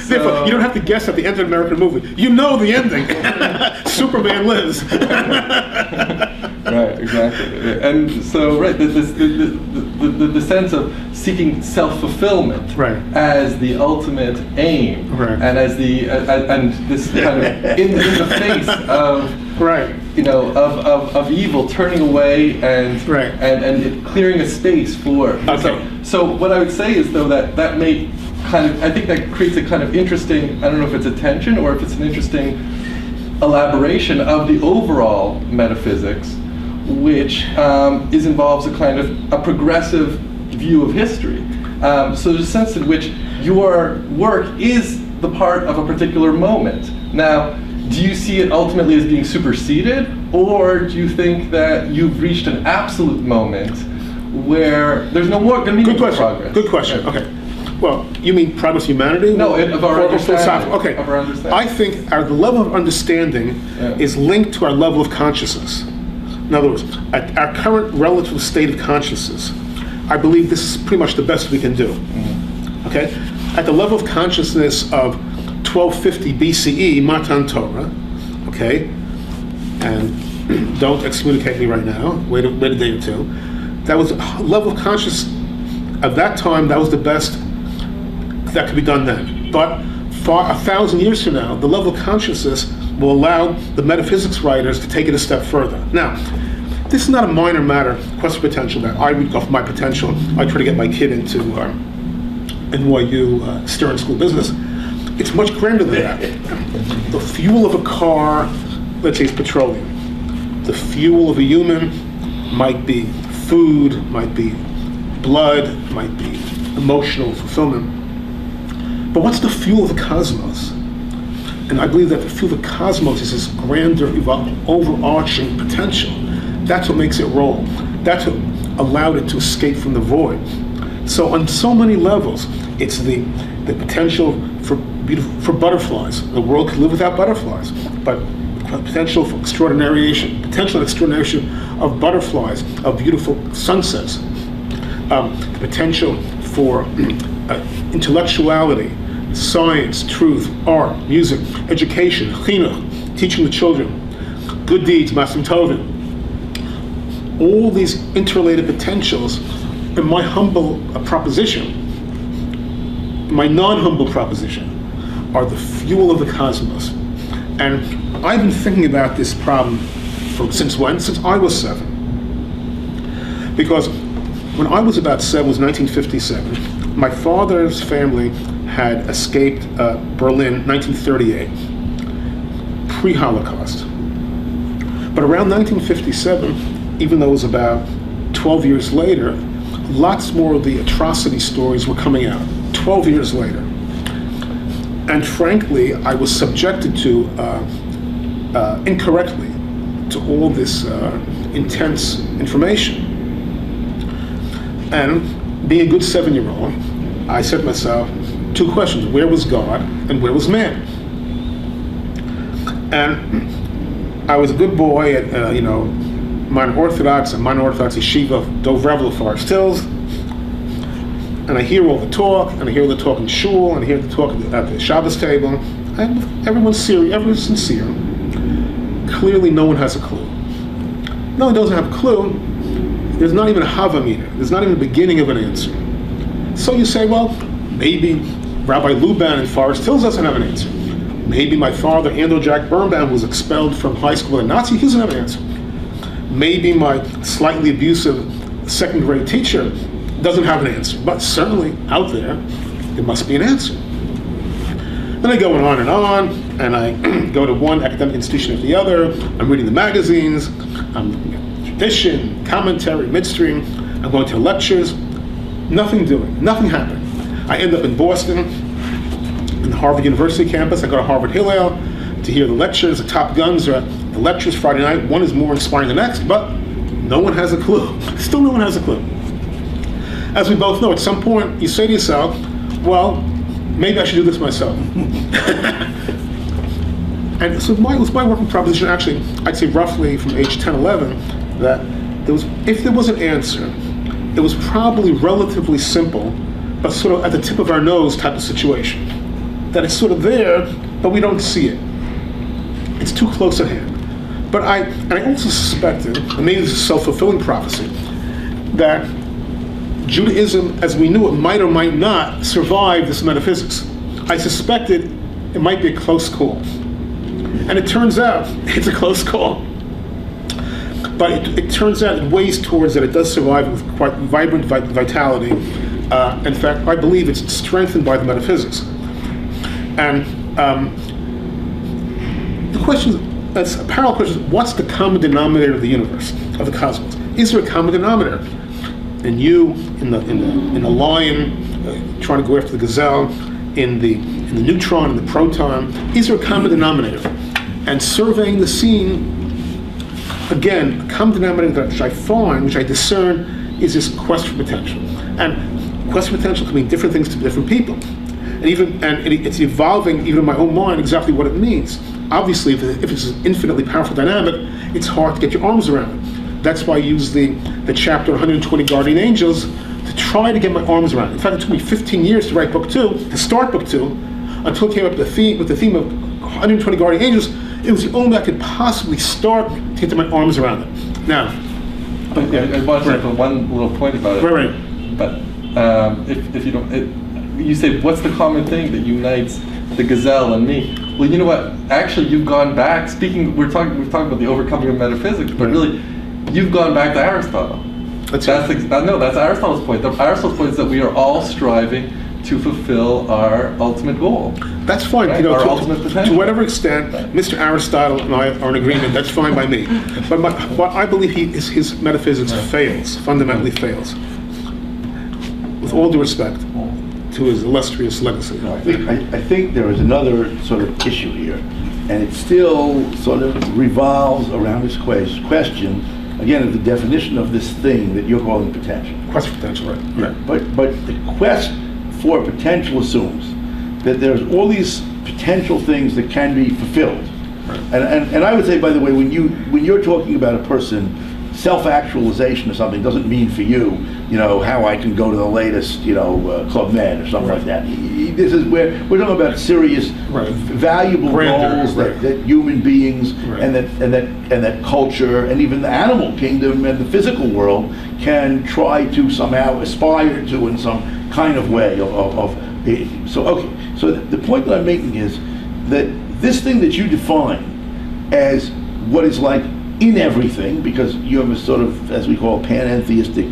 Therefore, you don't have to guess at the end of an American movie. You know the ending. Superman lives. Right, exactly. And so, right, the sense of seeking self-fulfillment as the ultimate aim, and as and this kind of in the face of of evil, turning away and clearing a space for. So what I would say is, though, that may I think that creates a kind of interesting, I don't know if it's a tension or if it's an interesting elaboration of the overall metaphysics, which involves a kind of a progressive view of history. So there's a sense in which your work is the part of a particular moment. Now, do you see it ultimately as being superseded, or do you think that you've reached an absolute moment where there's no more going to be more progress? Good question. Okay. Well, you mean progress of humanity? No, of our understanding. Okay. Of our understanding. I think the level of understanding is linked to our level of consciousness. In other words, at our current relative state of consciousness, I believe this is pretty much the best we can do. Okay? At the level of consciousness of 1250 BCE, Matan Torah, okay? And don't excommunicate me right now, wait a day or two. That was a level of consciousness of that time, that was the best that could be done then. But for 1,000 years from now, the level of consciousness will allow the metaphysics writers to take it a step further. Now, this is not a minor matter, quest for potential, that I read off my potential. I try to get my kid into NYU Stern School of Business. It's much grander than that. The fuel of a car, let's say, is petroleum. The fuel of a human might be food, might be blood, might be emotional fulfillment. But what's the fuel of the cosmos? And I believe that the fuel of the cosmos is this grander, overarching potential. That's what makes it roll. That's what allowed it to escape from the void. So on so many levels, it's the potential for butterflies. The world could live without butterflies, but potential for extraordinariation of butterflies, of beautiful sunsets, the potential for intellectuality, science, truth, art, music, education, chinuch, teaching the children, good deeds, masim tovim. All these interrelated potentials, in my humble proposition, my non-humble proposition, are the fuel of the cosmos. And I've been thinking about this problem since when? Since I was 7. Because when I was about 7, it was 1957, my father's family had escaped Berlin, 1938, pre-Holocaust. But around 1957, even though it was about 12 years later, lots more of the atrocity stories were coming out, 12 years later. And frankly, I was subjected to, incorrectly, to all this intense information. And being a good 7-year-old, I said to myself 2 questions: where was God and where was man? And I was a good boy at, minor Orthodox Yeshiva, Dov Revel, Forest Hills. And I hear all the talk, and I hear all the talk in shul, and I hear the talk at the Shabbos table, and everyone's serious, everyone's sincere. Clearly no one has a clue. No one doesn't have a clue. There's not even a hava meter. There's not even the beginning of an answer. So you say, well, maybe Rabbi Luban in Forest Hills doesn't have an answer. Maybe my father, Andrew Jack Birnbaum, was expelled from high school as a Nazi, he doesn't have an answer. Maybe my slightly abusive second-grade teacher doesn't have an answer. But certainly out there must be an answer. Then I go on, and I go to one academic institution after the other. I'm reading the magazines, I'm looking at tradition, commentary, midstream. I'm going to lectures. Nothing happening. I end up in Boston, in the Harvard University campus. I go to Harvard Hillel to hear the lectures. The top guns are at the lectures Friday night. One is more inspiring than the next, but no one has a clue. Still no one has a clue. As we both know, at some point you say to yourself, well, maybe I should do this myself. And so it was my working proposition, actually, I'd say roughly from age 10, 11, that if there was an answer, it was probably relatively simple, but sort of at the tip of our nose type of situation. that it's sort of there, but we don't see it. It's too close at hand. But I also suspected, and maybe this is a self-fulfilling prophecy, that Judaism, as we knew it, might or might not survive this metaphysics. I suspected it might be a close call. And it turns out it's a close call. But it turns out it weighs towards that it does survive with quite vibrant vitality. In fact, I believe it's strengthened by the metaphysics. And the question, that's a parallel question, what's the common denominator of the universe, of the cosmos? Is there a common denominator? And you, in the lion, trying to go after the gazelle, in the neutron, in the proton, is there a common denominator? And surveying the scene, again, a common denominator which I find, which I discern, is this quest for potential. And quest for potential can mean different things to different people. And it's evolving, even in my own mind, exactly what it means. Obviously, if it's an infinitely powerful dynamic, it's hard to get your arms around it. That's why I use the chapter 120 Guardian Angels to try to get my arms around it. In fact, it took me 15 years to write book 2, to start book 2, until it came up with the theme of 120 Guardian Angels. It was the only way I could possibly start to get my arms around it. Now, I want to put one little point about it. Right. But if you don't, you say, what's the common thing that unites the gazelle and me? Well, you know what? Actually, you've gone back. We're talking about the overcoming of metaphysics, but really, you've gone back to Aristotle. That's Aristotle's point. Aristotle's point is that we are all striving to fulfill our ultimate goal. That's fine. Right? Our ultimate potential. To whatever extent, right. Mr. Aristotle and I are in agreement. That's fine by me. But I believe his metaphysics fails, fundamentally fails. With all due respect to his illustrious legacy. No, I think there is another sort of issue here, and it still sort of revolves around this question, again, of the definition of this thing that you're calling potential. Quest for potential, right. But the quest for potential assumes that there's all these potential things that can be fulfilled. Right. And I would say, by the way, when you're talking about a person, self-actualization or something doesn't mean for you, how I can go to the latest, Club Med or something like that. This is where we're talking about serious, valuable goals that human beings and that culture and even the animal kingdom and the physical world can try to somehow aspire to in some kind of way. So the point that I'm making is that this thing that you define as what is like in everything, because you have a sort of, as we call, panentheistic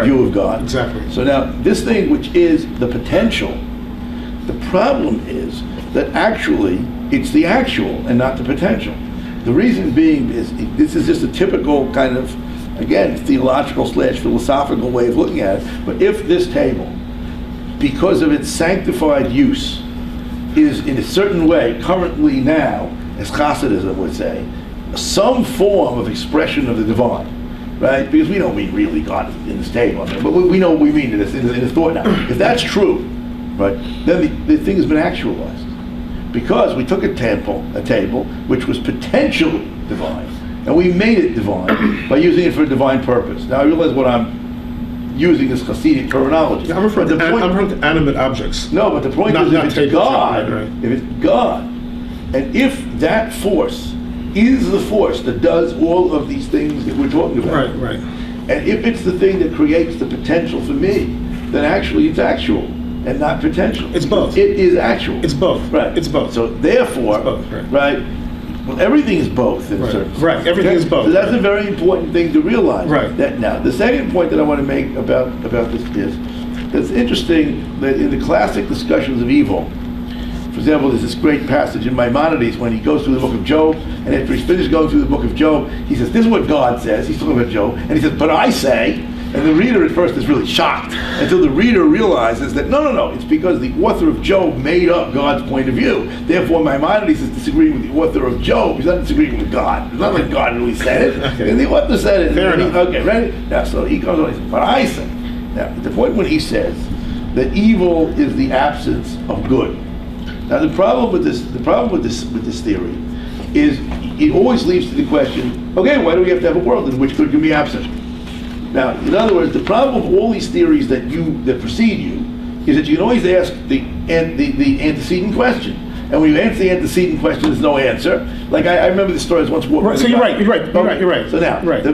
view of God. Exactly. So now, this thing which is the potential, the problem is that actually it's the actual and not the potential. The reason being is this is just a typical kind of, again, theological/philosophical way of looking at it. But if this table, because of its sanctified use, is in a certain way currently now, as Hasidism would say, some form of expression of the divine, right? Because we don't mean really God in this table, but we know what we mean in this thought now. If that's true, right, then the thing has been actualized. Because we took a table which was potentially divine, and we made it divine by using it for a divine purpose. Now I realize what I'm using is Hasidic terminology. I'm referring to animate objects. No, but the point is if it's God, if it's God, and if that force is the force that does all of these things that we're talking about. Right. And if it's the thing that creates the potential for me, then actually it's actual and not potential. It's both. It is actual. It's both. Right. It's both. So therefore, it's both, right? Well, everything is both in a certain sense. Right. Everything is both. So that's a very important thing to realize. Right. That now, the second point that I want to make about this is, it's interesting that in the classic discussions of evil, for example, there's this great passage in Maimonides when he goes through the book of Job, and after he's finished going through the book of Job, he says, this is what God says. He's talking about Job, and he says, but I say, and the reader at first is really shocked, until the reader realizes that, no, it's because the author of Job made up God's point of view. Therefore, Maimonides is disagreeing with the author of Job. He's not disagreeing with God. It's not like God really said it. Okay. And the author said it. Fair enough. Okay, ready? Now, so he comes on and he says, but I say. Now, the point when he says that evil is the absence of good. Now the problem with this theory is it always leads to the question, okay, why do we have to have a world in which good can be absent? Now, in other words, the problem of all these theories that precede you is that you can always ask the antecedent question. And when you answer the antecedent question, there's no answer. Like I remember the story I was once walking. Right, so you're right. So now, right. So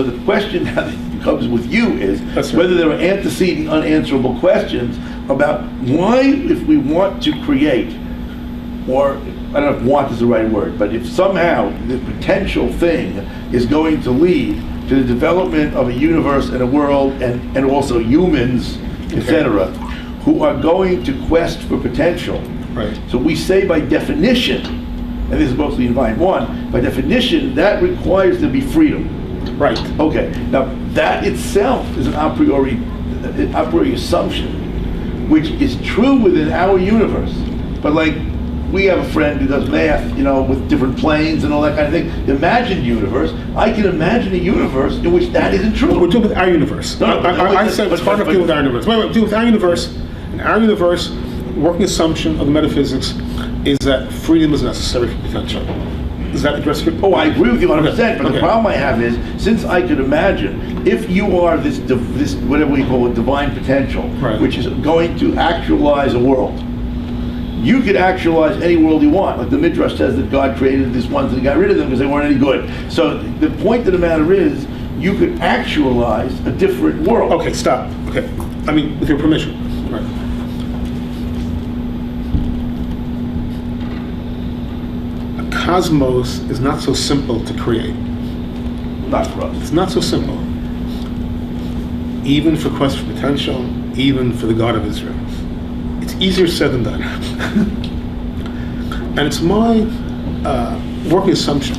the question that comes with you is whether there are antecedent, unanswerable questions about why, if we want to create, or I don't know if want is the right word, but if somehow the potential thing is going to lead to the development of a universe and a world and also humans, etc., who are going to quest for potential. Right. So we say by definition, and this is mostly in Vine 1, by definition, that requires there be freedom. Right. Okay, now that itself is an a priori assumption, which is true within our universe. But like, we have a friend who does math, with different planes and all that kind of thing. The imagined universe, I can imagine a universe in which that isn't true. We're dealing with our universe. I said it's hard enough to deal with our universe. Wait, deal with our universe. In our universe, working assumption of the metaphysics is that freedom is necessary for potential. Does that address your... Oh, I agree with you 100%, but the problem I have is, since I could imagine, if you are this whatever we call it, divine potential, which is going to actualize a world, you could actualize any world you want. Like the Midrash says that God created these ones and got rid of them because they weren't any good. So the point of the matter is, you could actualize a different world. Okay, stop. Okay. I mean, with your permission. Right. A cosmos is not so simple to create. Not for us. It's not so simple. Even for Quest for Potential, even for the God of Israel. It's easier said than done. And it's my working assumption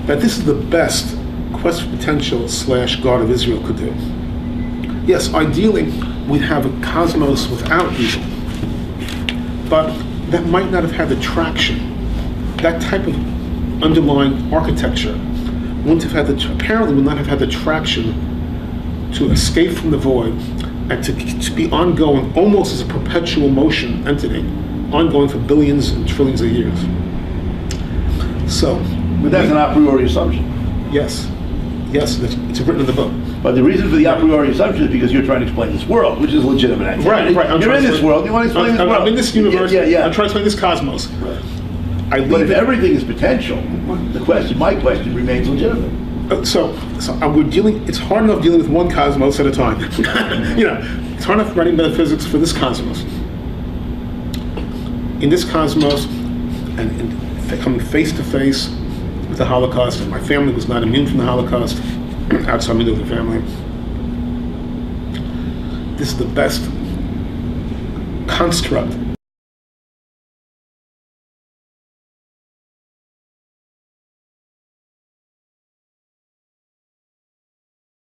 that this is the best Quest for Potential / God of Israel could do. Yes, ideally, we'd have a cosmos without evil. But that might not have had the traction. That type of underlying architecture apparently would not have had the traction to escape from the void and to be ongoing almost as a perpetual motion entity, ongoing for billions and trillions of years. So, but that's an a priori assumption. Yes, it's written in the book. But the reason for the a priori assumption is because you're trying to explain this world, which is legitimate activity. Right. You're in this world. You want to explain this world. I'm in this universe. Yeah. I'm trying to explain this cosmos. Right. But if everything is potential, my question remains legitimate. So we're dealing. It's hard enough dealing with one cosmos at a time. It's hard enough writing metaphysics for this cosmos. In this cosmos, and coming face to face with the Holocaust, and my family was not immune from the Holocaust. Outside my nuclear family. This is the best construct